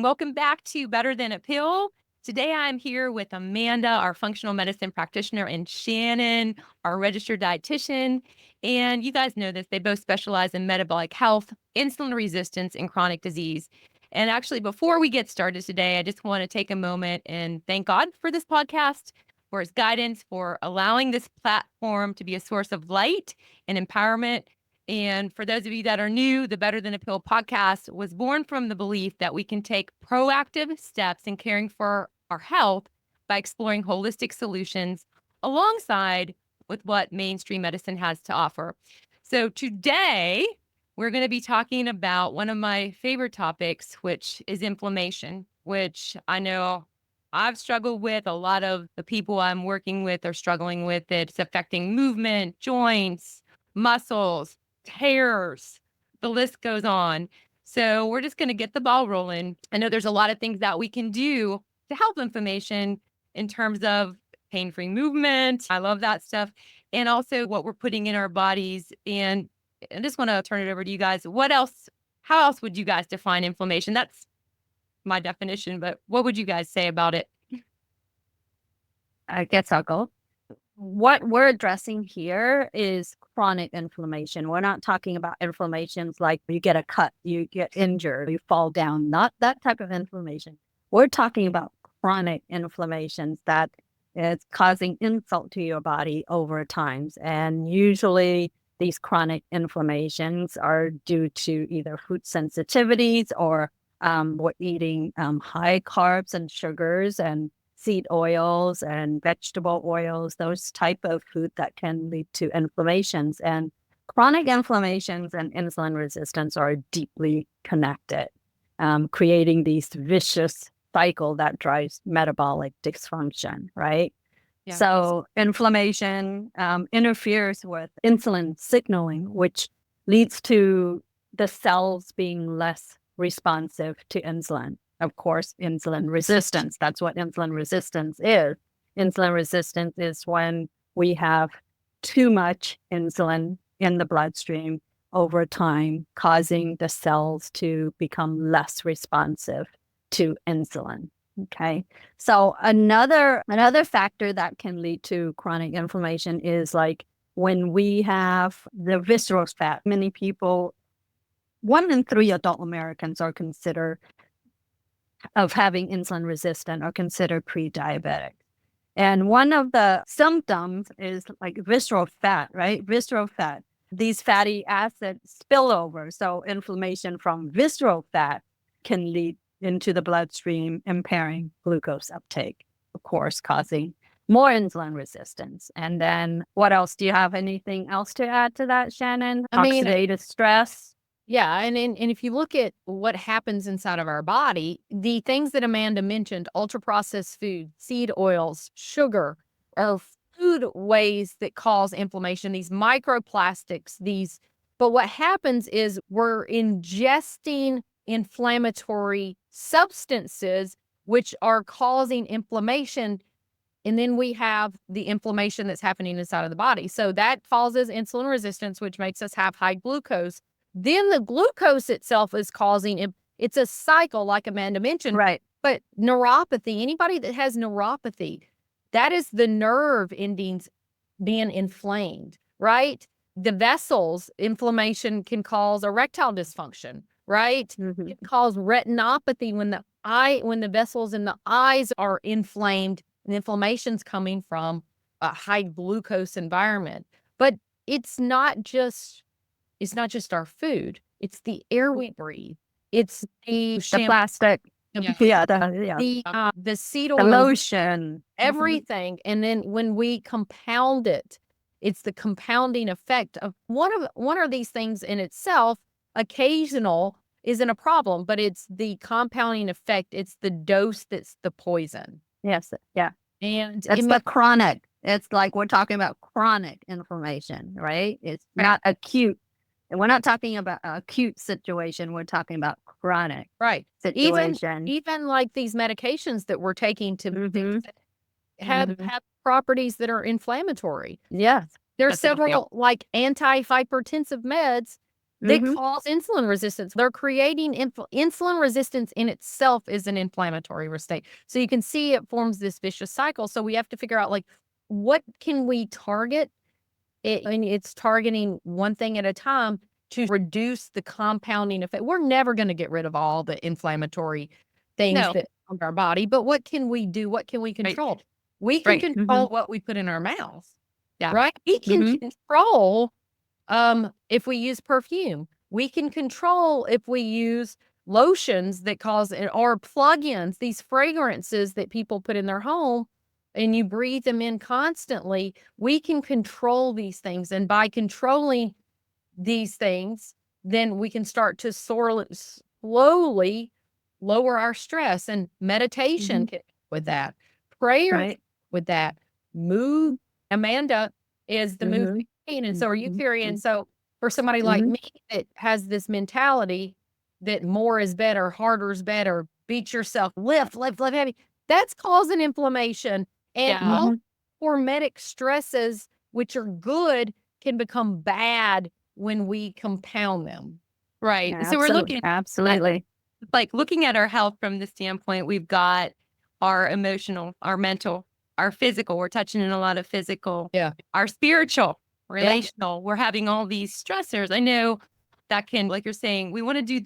Welcome back to Better Than a Pill. Today I'm here with Amanda, our functional medicine practitioner, and Shannon, our registered dietitian. And you guys know this, they both specialize in metabolic health, insulin resistance, and chronic disease. And actually, before we get started today, I just want to take a moment and thank God for this podcast, for his guidance, for allowing this platform to be a source of light and empowerment. And for those of you that are new, the Better Than a Pill podcast was born from the belief that we can take proactive steps in caring for our health by exploring holistic solutions alongside with what mainstream medicine has to offer. So today, we're going to be talking about one of my favorite topics, which is inflammation, which I know I've struggled with. A lot of the people I'm working with are struggling with it. It's affecting movement, joints, muscles, tears, the list goes on. So we're just going to get the ball rolling. I know there's a lot of things that we can do to help inflammation in terms of pain-free movement. I love that stuff. And also what we're putting in our bodies. And I just want to turn it over to you guys. How else would you guys define inflammation? That's my definition, but what would you guys say about it? I guess I'll go. What we're addressing here is chronic inflammation. We're not talking about inflammations like you get a cut, you get injured, you fall down, not that type of inflammation. We're talking about chronic inflammations that is causing insult to your body over time. And usually these chronic inflammations are due to either food sensitivities or we're eating high carbs and sugars and seed oils and vegetable oils, those type of food that can lead to inflammations. And chronic inflammations and insulin resistance are deeply connected, creating these vicious cycle that drives metabolic dysfunction, right? Yeah. So inflammation interferes with insulin signaling, which leads to the cells being less responsive to insulin. Of course, insulin resistance. That's what insulin resistance is. Insulin resistance is when we have too much insulin in the bloodstream over time, causing the cells to become less responsive to insulin. Okay. So another factor that can lead to chronic inflammation is like when we have the visceral fat. Many people, 1 in 3 adult Americans are considered of having insulin resistant or considered pre-diabetic. And one of the symptoms is like visceral fat, right? Visceral fat. These fatty acids spill over. So inflammation from visceral fat can lead into the bloodstream, impairing glucose uptake, of course, causing more insulin resistance. And then what else? Do you have anything else to add to that, Shannon? Oxidative stress. Yeah. And if you look at what happens inside of our body, the things that Amanda mentioned, ultra processed food, seed oils, sugar, are food ways that cause inflammation, these microplastics, but what happens is we're ingesting inflammatory substances, which are causing inflammation. And then we have the inflammation that's happening inside of the body. So that causes insulin resistance, which makes us have high glucose. Then the glucose itself is causing, it's a cycle like Amanda mentioned. Right. But neuropathy, anybody that has neuropathy, that is the nerve endings being inflamed, right? The vessels, inflammation can cause erectile dysfunction, right? Mm-hmm. It can cause retinopathy when the vessels in the eyes are inflamed and inflammation's coming from a high glucose environment. But it's not just our food. It's the air we breathe. It's the plastic. The seed oil, the lotion, everything. And then when we compound it, it's the compounding effect of one of these things in itself. Occasional isn't a problem, but it's the compounding effect. It's the dose that's the poison. Yes. Yeah. And it's the chronic. It's like we're talking about chronic inflammation, right? It's not acute. And we're not talking about an acute situation. We're talking about chronic situation. Even like these medications that we're taking to have properties that are inflammatory. Yes. There's several like anti-hypertensive meds that Mhm. cause insulin resistance. They're creating insulin resistance in itself is an inflammatory state. So you can see it forms this vicious cycle. So we have to figure out like what can we target? And it's targeting one thing at a time to reduce the compounding effect. We're never going to get rid of all the inflammatory things No. that on our body, but what can we do? What can we Right. control? We can Right. control Mhm. what we put in our mouths. Yeah. Right? We can Mhm. control if we use perfume. We can control if we use lotions that cause or plug-ins, these fragrances that people put in their home and you breathe them in constantly. We can control these things. And by controlling these things, then we can start to slowly lower our stress. And meditation Mhm. can help with that. Prayer can Right. help with that. Mood. Amanda is the mood Mhm. queen, and so are you, Carrie. And Mhm. so for somebody like Mhm. me that has this mentality that more is better, harder is better, beat yourself, lift heavy, that's causing inflammation. And Yeah. all Mhm. hormetic stresses, which are good, can become bad when we compound them. Right. So we're looking at Absolutely. like looking at our health from the standpoint, we've got our emotional, our mental, our physical. We're touching in a lot of physical, Yeah. our spiritual, Yeah. relational. We're having all these stressors. I know that can, like you're saying, we want to do,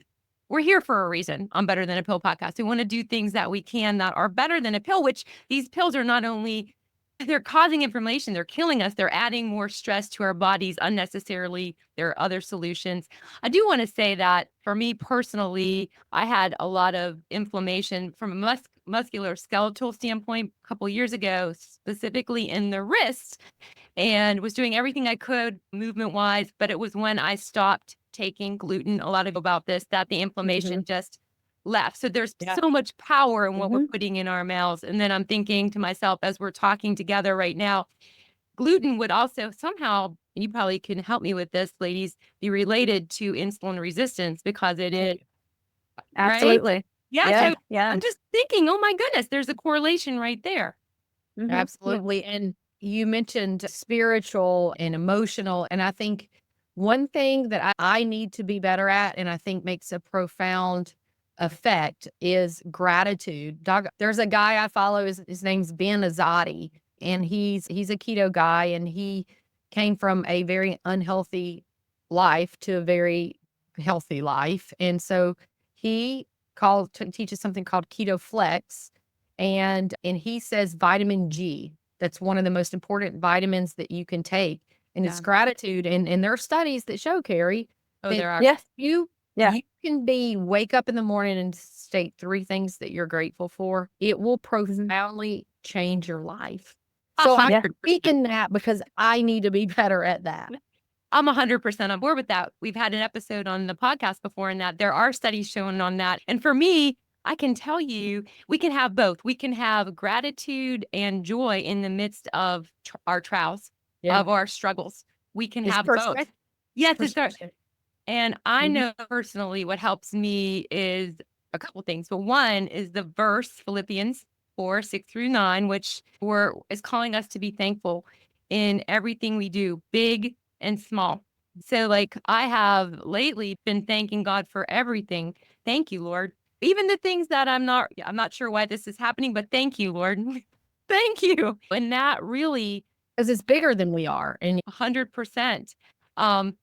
we're here for a reason on Better Than a Pill podcast. We want to do things that we can that are better than a pill, which these pills are not only, they're causing inflammation, they're killing us, they're adding more stress to our bodies unnecessarily. There are other solutions. I do want to say that for me personally, I had a lot of inflammation from a muscular skeletal standpoint a couple years ago, specifically in the wrists, and was doing everything I could movement wise. But it was when I stopped taking gluten, a lot of about this, that the inflammation Mhm. just left. So there's Yeah. so much power in what we're Mhm. putting in our mouths. And then I'm thinking to myself as we're talking together right now, gluten would also somehow, you probably can help me with this, ladies, be related to insulin resistance because it is, right? Absolutely. Yeah. Yeah. So Yeah. I'm just thinking, oh my goodness, there's a correlation right there. Mhm. Yeah. Absolutely. And you mentioned spiritual and emotional. And I think one thing that I need to be better at, and I think makes a profound effect, is gratitude. There's a guy I follow, his name's Ben Azadi, and he's a keto guy, and he came from a very unhealthy life to a very healthy life. And so he teaches something called Keto Flex, and he says vitamin G, that's one of the most important vitamins that you can take, and it's Yeah. gratitude. And there are studies that show, Carrie, Oh, that there are. Yes. you Yeah. you can wake up in the morning and state 3 things that you're grateful for. It will profoundly change your life. So I'm 100%. speaking that because I need to be better at that. I'm 100% on board with that. We've had an episode on the podcast before in that there are studies showing on that. And for me, I can tell you, we can have both. We can have gratitude and joy in the midst of our trials, Yeah. of our struggles. We can It's have both. perspective. Yes, it's our, Perspective. and I Mhm. know personally what helps me is a couple things. But one is the verse, Philippians 4:6-9, which is calling us to be thankful in everything we do, big and small. So like I have lately been thanking God for everything. Thank you, Lord. Even the things that I'm not sure why this is happening, but thank you, Lord. Thank you. And that really 'Cause it's bigger than we are. And 100%. Um,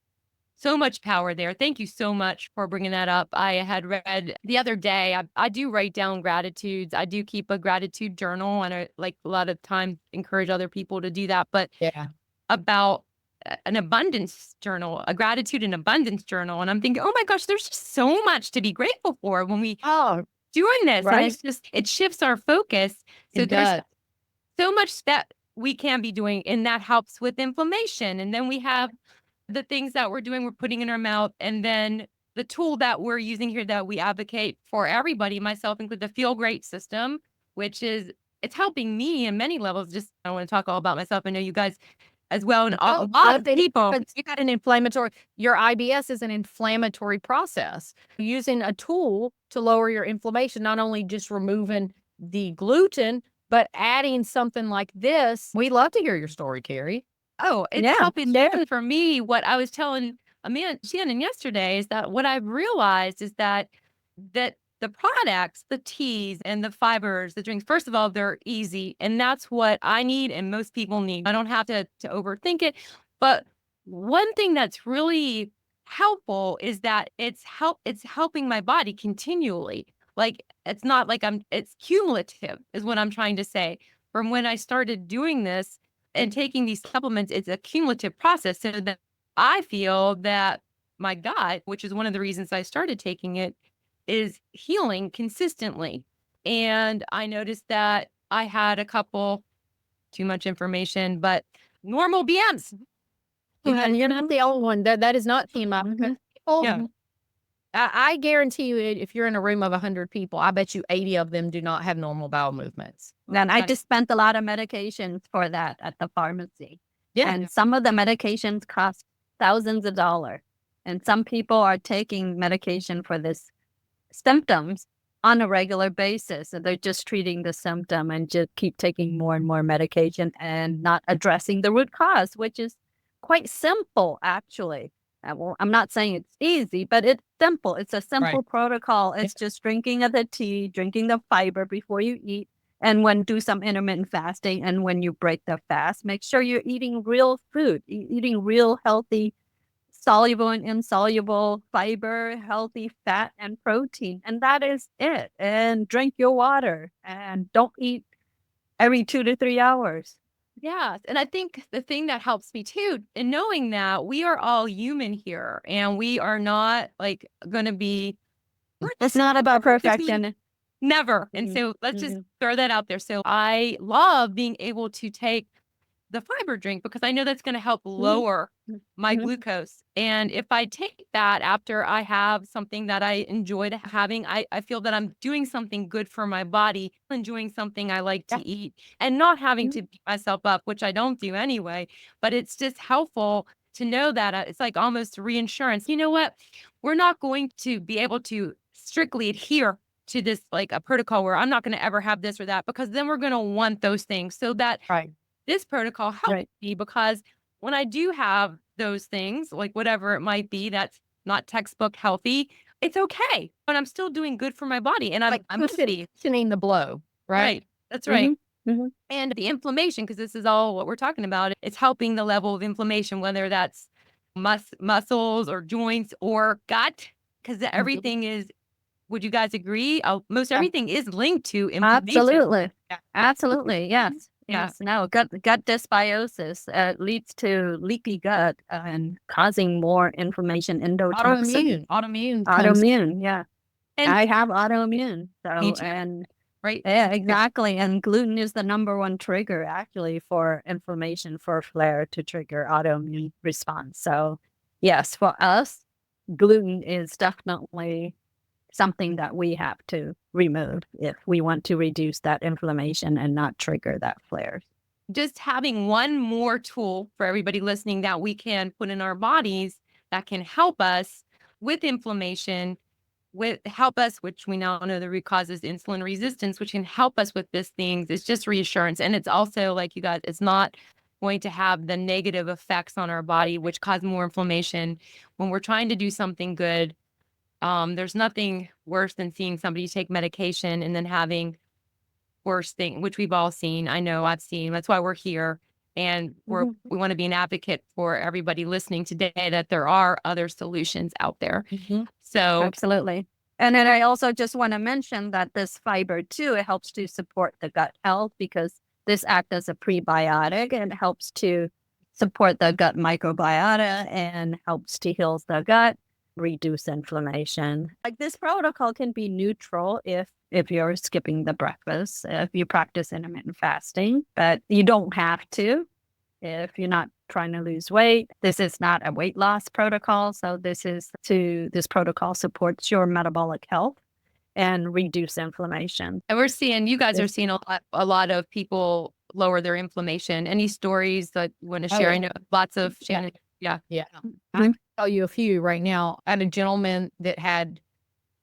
so much power there. Thank you so much for bringing that up. I had read the other day, I do write down gratitudes. I do keep a gratitude journal, and I like a lot of times encourage other people to do that. But yeah. about an abundance journal, a gratitude and abundance journal. And I'm thinking, oh my gosh, there's just so much to be grateful for when we Oh, doing this. And right. it's just, it shifts our focus. So It there's does. so much that we can be doing, and that helps with inflammation. And then we have the things that we're doing, we're putting in our mouth. And then the tool that we're using here that we advocate for everybody, myself included, the feel great system, which is, it's helping me in many levels. Just, I don't want to talk all about myself. I know you guys as well. And a No, lot of people. but you got an inflammatory, your IBS is an inflammatory process. Using a tool to lower your inflammation, not only just removing the gluten, but adding something like this. We love to hear your story, Carrie. Oh, it's Yeah. helping Yeah. for me what I was telling Shannon yesterday is that what I've realized is that the products, the teas and the fibers, the drinks, first of all, they're easy. And that's what I need and most people need. I don't have to overthink it. But one thing that's really helpful is that it's helping my body continually. Like it's not like it's cumulative is what I'm trying to say. From when I started doing this and taking these supplements, it's a cumulative process. So that I feel that my gut, which is one of the reasons I started taking it, is healing consistently. And I noticed that I had a couple, too much information, but normal BMs. And you're not the only one. That is not TMI. Mhm. People, Yeah. I guarantee you, if you're in a room of 100 people, I bet you 80 of them do not have normal bowel movements. And I Right. just spent a lot of medications for that at the pharmacy. Yeah. And some of the medications cost thousands of dollars. And some people are taking medication for this symptoms on a regular basis. So they're just treating the symptom and just keep taking more and more medication and not addressing the root cause, which is quite simple, actually. Well, I'm not saying it's easy, but it's simple. It's a simple protocol. It's just drinking of the tea, drinking the fiber before you eat, and when do some intermittent fasting. And when you break the fast, make sure you're eating real food, eating real healthy, soluble and insoluble fiber, healthy fat and protein. And that is it. And drink your water and don't eat every 2 to 3 hours. Yeah. And I think the thing that helps me too, in knowing that we are all human here and we are not like going to be It's not about perfection. perfection. Never. And Mhm. so let's just throw that out there. So I love being able to take the fiber drink because I know that's going to help lower my Mhm. glucose. And if I take that after I have something that I enjoyed having, I feel that I'm doing something good for my body, enjoying something I like to eat and not having to beat myself up, which I don't do anyway. But it's just helpful to know that it's like almost reinsurance. You know what? We're not going to be able to strictly adhere to this like a protocol where I'm not going to ever have this or that because then we're going to want those things. So that Right. this protocol helps Right. me because when I do have those things, like whatever it might be, that's not textbook healthy, it's okay. But I'm still doing good for my body and I'm happy. Cushioning the blow, right? Right. That's right. Mhm. And the inflammation, because this is all what we're talking about, it's helping the level of inflammation, whether that's muscles or joints or gut, because everything is, would you guys agree? Most everything is linked to inflammation. Absolutely. Yeah. Absolutely. Yes. Yeah. Yes. No, gut dysbiosis leads to leaky gut and causing more inflammation, endotoxin. Autoimmune. Autoimmune. Yeah. And I have autoimmune. So, Me too. and right. yeah, exactly. And gluten is the number one trigger actually for inflammation, for flare to trigger autoimmune response. So, yes, for us, gluten is definitely something that we have to remove if we want to reduce that inflammation and not trigger that flare. Just having one more tool for everybody listening that we can put in our bodies that can help us with inflammation, help us, which we now know the root cause is insulin resistance, which can help us with these things. It's just reassurance. And it's also like you guys, it's not going to have the negative effects on our body, which cause more inflammation. When we're trying to do something good, there's nothing worse than seeing somebody take medication and then having worse thing, which we've all seen. I know I've seen. That's why we're here. And we want to be an advocate for everybody listening today that there are other solutions out there. So Absolutely. And then I also just want to mention that this fiber too, it helps to support the gut health because this acts as a prebiotic and helps to support the gut microbiota and helps to heal the gut, reduce inflammation. Like this protocol can be neutral if you're skipping the breakfast, if you practice intermittent fasting, but you don't have to if you're not trying to lose weight. This is not a weight loss protocol. So this protocol supports your metabolic health and reduce inflammation. and we're seeing, you guys are seeing a lot of people lower their inflammation. Any stories that you want to share? I know lots of Shannon. Yeah. Yeah. I can tell you a few right now. I had a gentleman that had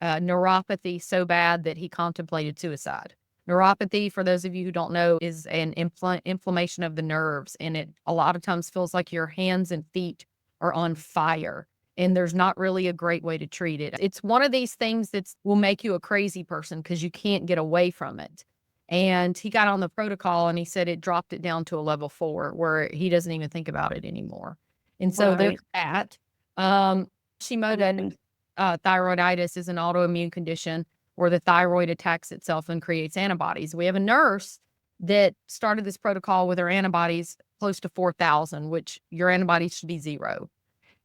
neuropathy so bad that he contemplated suicide. Neuropathy, for those of you who don't know, is an inflammation of the nerves, and it a lot of times feels like your hands and feet are on fire. and there's not really a great way to treat it. It's one of these things that will make you a crazy person because you can't get away from it. And he got on the protocol and he said it dropped it down to a level 4 where he doesn't even think about it anymore. And so there's that. Hashimoto thyroiditis is an autoimmune condition where the thyroid attacks itself and creates antibodies. We have a nurse that started this protocol with her antibodies close to 4,000, which your antibodies should be 0.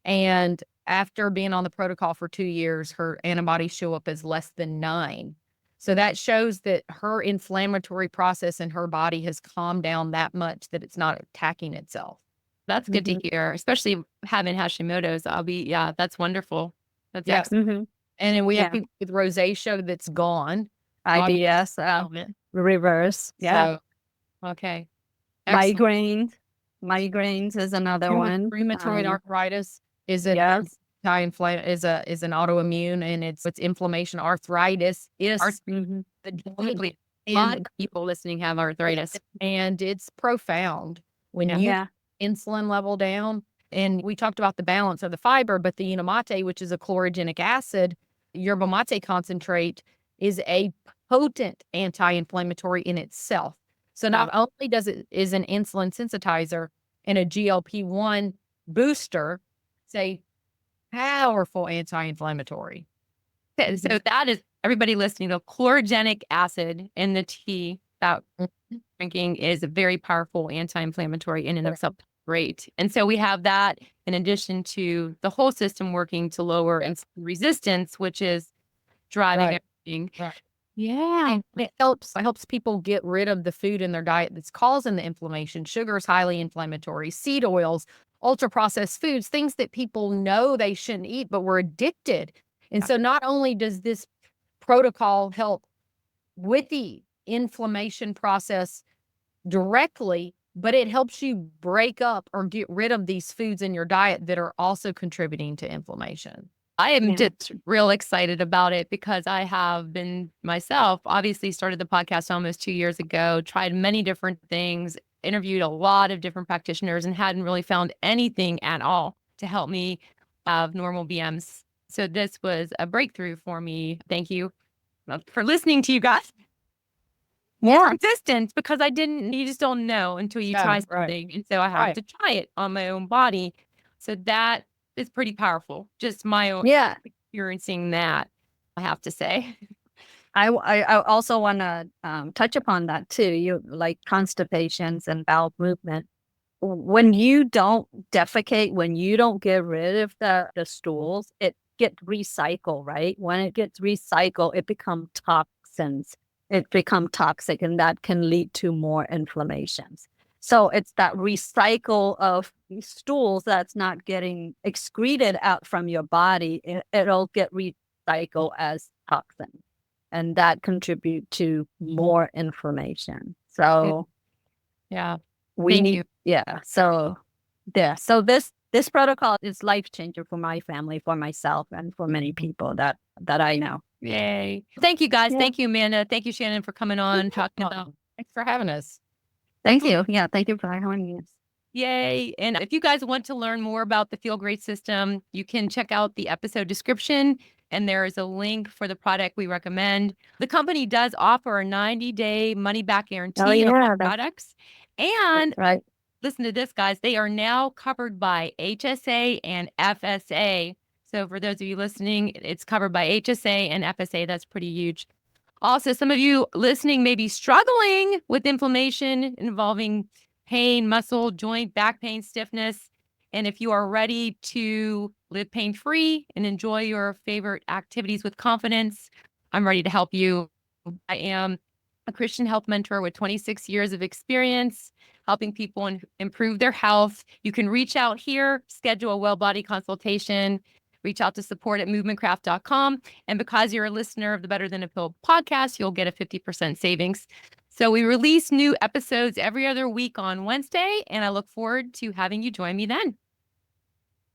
And after being on the protocol for 2 years, her antibodies show up as less than 9. So that shows that her inflammatory process in her body has calmed down that much that it's not attacking itself. That's good to hear, especially having Hashimoto's. That's wonderful. That's excellent. And then we have people with rosacea that's gone. IBS, reverse. Yeah. So, okay. Migraines is another one. Rheumatoid arthritis is an is an autoimmune, and it's inflammation. Arthritis is a lot of people listening have arthritis, and it's profound when you insulin level down. And we talked about the balance of the fiber, but the Unamate, which is a chlorogenic acid, yerba mate concentrate, is a potent anti-inflammatory in itself. So not only is an insulin sensitizer and a GLP-1 booster, it's a powerful anti-inflammatory. Okay, so that is everybody listening. The chlorogenic acid in the tea that drinking is a very powerful anti-inflammatory in and of itself. Great. And so we have that in addition to the whole system working to lower insulin resistance, which is driving everything. Right. Yeah. It helps people get rid of the food in their diet that's causing the inflammation. Sugar is highly inflammatory. Seed oils, ultra processed foods, things that people know they shouldn't eat, but we're addicted. And so not only does this protocol help with the inflammation process directly, but it helps you break up or get rid of these foods in your diet that are also contributing to inflammation. I am just real excited about it because I have been myself, obviously started the podcast almost 2 years ago, tried many different things, interviewed a lot of different practitioners, and hadn't really found anything at all to help me have normal BMs. So this was a breakthrough for me. Thank you for listening to you guys. Resistance, because you just don't know until you try something. And so I have to try it on my own body. So that is pretty powerful. Just my own experiencing that, I have to say. I also want to touch upon that too. You like constipations and bowel movement. When you don't defecate, when you don't get rid of the stools, it gets recycled, right? When it gets recycled, it becomes toxins. It becomes toxic, and that can lead to more inflammations. So it's that recycle of these stools that's not getting excreted out from your body. It'll get recycled as toxin, and that contribute to more inflammation. So So this protocol is life changer for my family, for myself, and for many people that I know. Yay. Thank you guys. Thank you, Amanda. Thank you, Shannon, for coming on talking about. Thanks for having us. Thank you. Yeah, thank you for having us. Yay. And if you guys want to learn more about the Feel Great system, you can check out the episode description, and there is a link for the product we recommend. The company does offer a 90-day money-back guarantee on our products. And listen to this, guys. They are now covered by HSA and FSA. So for those of you listening, it's covered by HSA and FSA. That's pretty huge. Also, some of you listening may be struggling with inflammation involving pain, muscle, joint, back pain, stiffness. And if you are ready to live pain-free and enjoy your favorite activities with confidence, I'm ready to help you. I am a Christian health mentor with 26 years of experience helping people improve their health. You can reach out here, schedule a well body consultation. Reach out to support@movementcraft.com. And because you're a listener of the Better Than a Pill podcast, you'll get a 50% savings. So we release new episodes every other week on Wednesday, and I look forward to having you join me then.